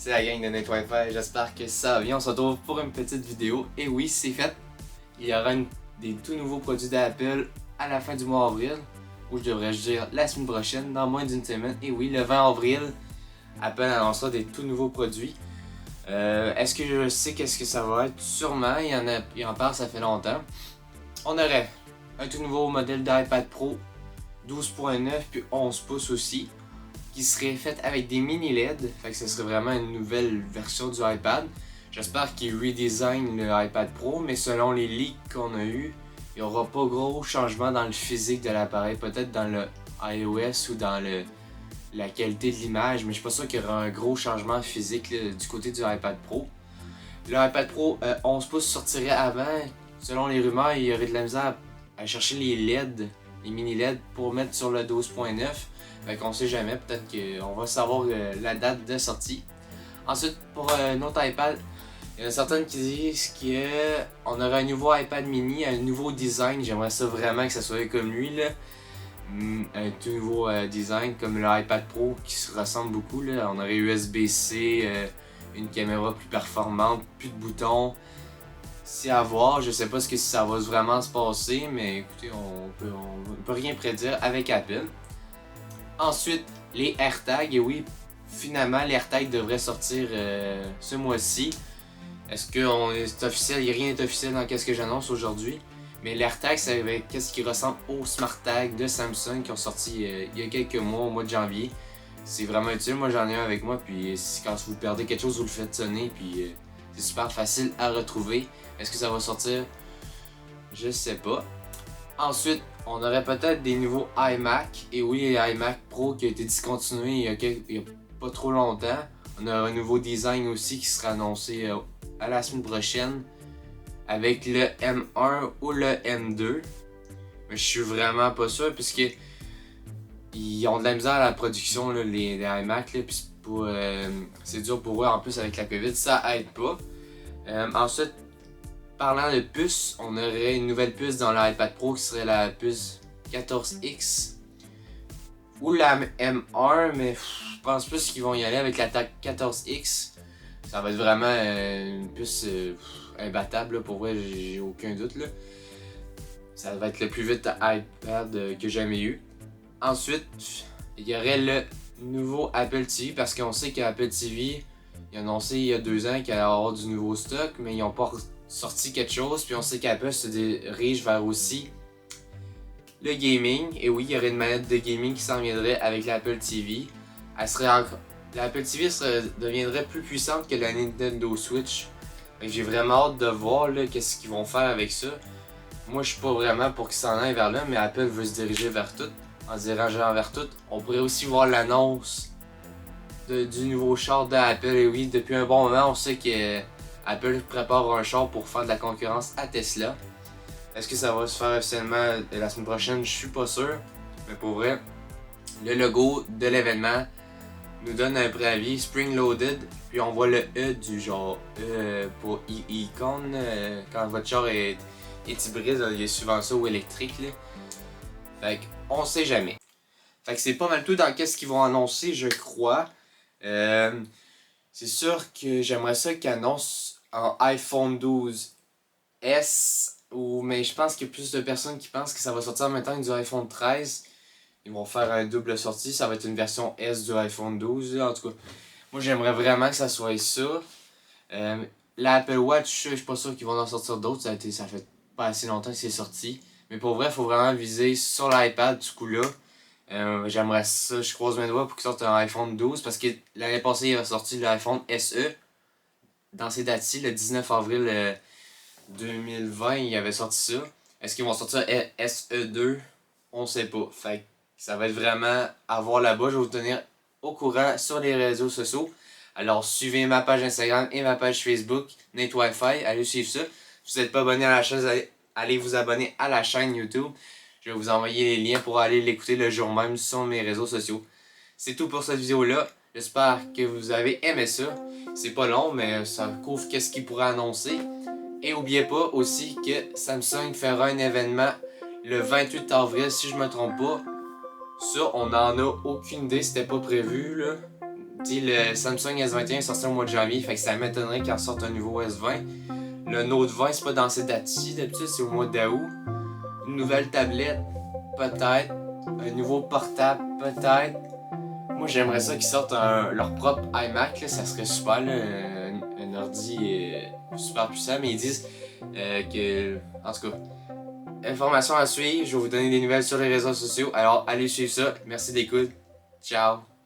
c'est la gang de Net Wi-Fi, j'espère que ça va bien. On se retrouve pour une petite vidéo. Et oui, c'est fait. Il y aura des tout nouveaux produits d'Apple à la fin du mois d'avril, ou je devrais dire la semaine prochaine, dans moins d'une semaine. Et oui, le 20 avril, Apple annoncera des tout nouveaux produits. Est-ce que je sais qu'est-ce que ça va être? Sûrement, il en parle, ça fait longtemps. On aurait un tout nouveau modèle d'iPad Pro 12.9 puis 11 pouces aussi, qui serait faite avec des mini LED, fait que ce serait vraiment une nouvelle version du iPad. J'espère qu'ils redesign le iPad Pro, mais selon les leaks qu'on a eu, il n'y aura pas gros changement dans le physique de l'appareil, peut-être dans le iOS ou dans la qualité de l'image, mais je suis pas sûr qu'il y aura un gros changement physique là, du côté du iPad Pro. Le iPad Pro 11 pouces sortirait avant, selon les rumeurs, il y aurait de la misère à chercher les LED, les mini LED pour mettre sur le 12.9. Fait qu'on sait jamais, peut-être qu'on va savoir la date de sortie. Ensuite, pour notre iPad, il y en a certaines qui disent qu'on aura un nouveau iPad mini, un nouveau design. J'aimerais ça vraiment que ça soit comme lui, là. Un tout nouveau design, comme l'iPad Pro qui se ressemble beaucoup, là. On aurait USB-C, une caméra plus performante, plus de boutons. C'est à voir, je sais pas ce que ça va vraiment se passer, mais écoutez, on peut rien prédire avec Apple. Ensuite, les AirTags, et oui, finalement, les AirTags devraient sortir ce mois-ci. Est-ce que c'est officiel? Rien n'est officiel dans ce que j'annonce aujourd'hui. Mais les AirTags, c'est qu'est-ce qui ressemble aux SmartTags de Samsung qui ont sorti il y a quelques mois, au mois de janvier. C'est vraiment utile, moi j'en ai un avec moi, puis quand vous perdez quelque chose, vous le faites sonner, puis c'est super facile à retrouver. Est-ce que ça va sortir? Je sais pas. Ensuite, on aurait peut-être des nouveaux iMac. Et oui, l'iMac Pro qui a été discontinué il y a pas trop longtemps. On a un nouveau design aussi qui sera annoncé à la semaine prochaine avec le M1 ou le M2. Mais je suis vraiment pas sûr puisque ils ont de la misère à la production, là, les iMac. Là, puis c'est dur pour eux en plus avec la COVID, ça aide pas. Ensuite, parlant de puces, on aurait une nouvelle puce dans l'iPad Pro qui serait la puce 14X ou la M1, mais je pense plus qu'ils vont y aller avec la 14X. Ça va être vraiment une puce imbattable, là, pour vrai, j'ai aucun doute. Là. Ça va être le plus vite iPad que j'ai jamais eu. Ensuite, il y aurait le nouveau Apple TV parce qu'on sait qu'Apple TV, ils ont annoncé il y a 2 ans qu'il allait avoir du nouveau stock, mais ils n'ont pas sorti quelque chose, puis on sait qu'Apple se dirige vers aussi le gaming. Et oui, il y aurait une manette de gaming qui s'en viendrait avec l'Apple TV. L'Apple TV deviendrait plus puissante que la Nintendo Switch. J'ai vraiment hâte de voir qu'est-ce qu'ils vont faire avec ça. Moi, je suis pas vraiment pour qu'ils s'en aillent vers là, mais Apple veut se diriger vers tout. En se dirigeant vers tout, on pourrait aussi voir l'annonce du nouveau char d'Apple. Et oui, depuis un bon moment, on sait que Apple prépare un char pour faire de la concurrence à Tesla. Est-ce que ça va se faire officiellement la semaine prochaine? Je suis pas sûr. Mais pour vrai, le logo de l'événement nous donne un préavis Spring Loaded. Puis on voit le E du genre E pour icône. Quand votre char est hybride, il y a souvent ça ou électrique. Là. Fait qu'on sait jamais. Fait que c'est pas mal tout dans qu'est-ce qu'ils vont annoncer, je crois. C'est sûr que j'aimerais ça qu'ils annoncent un iPhone 12 S, mais je pense qu'il y a plus de personnes qui pensent que ça va sortir en même temps que du iPhone 13. Ils vont faire un double sortie, ça va être une version S du iPhone 12. En tout cas, moi j'aimerais vraiment que ça soit ça. L'Apple Watch, je suis pas sûr qu'ils vont en sortir d'autres, ça fait pas assez longtemps que c'est sorti. Mais pour vrai, il faut vraiment viser sur l'iPad du coup là. J'aimerais ça, je croise mes doigts pour qu'il sorte un iPhone 12 parce que l'année passée il a sorti l'iPhone SE dans ces dates-ci, le 19 avril 2020 il avait sorti ça. Est-ce qu'ils vont sortir SE2? On sait pas. Fait que ça va être vraiment à voir là-bas. Je vais vous tenir au courant sur les réseaux sociaux. Alors suivez ma page Instagram et ma page Facebook Net Wi-Fi. Allez suivre ça. Si vous n'êtes pas abonné à la chaîne, allez vous abonner à la chaîne YouTube. Je vais vous envoyer les liens pour aller l'écouter le jour même sur mes réseaux sociaux. C'est tout pour cette vidéo-là. J'espère que vous avez aimé ça. C'est pas long, mais ça couvre qu'est-ce qu'il pourrait annoncer. Et n'oubliez pas aussi que Samsung fera un événement le 28 avril, si je me trompe pas. Ça, on n'en a aucune idée, c'était pas prévu, là. Tu sais, le Samsung S21 est sorti au mois de janvier, fait que ça m'étonnerait qu'il en sorte un nouveau S20. Le Note 20, c'est pas dans cette date-ci, d'habitude c'est au mois d'août. Une nouvelle tablette, peut-être. Un nouveau portable, peut-être. Moi j'aimerais ça qu'ils sortent leur propre iMac, là, ça serait super, là, un ordi super puissant, mais ils disent que, en tout cas, information à suivre, je vais vous donner des nouvelles sur les réseaux sociaux, alors allez suivre ça, merci d'écoute, ciao!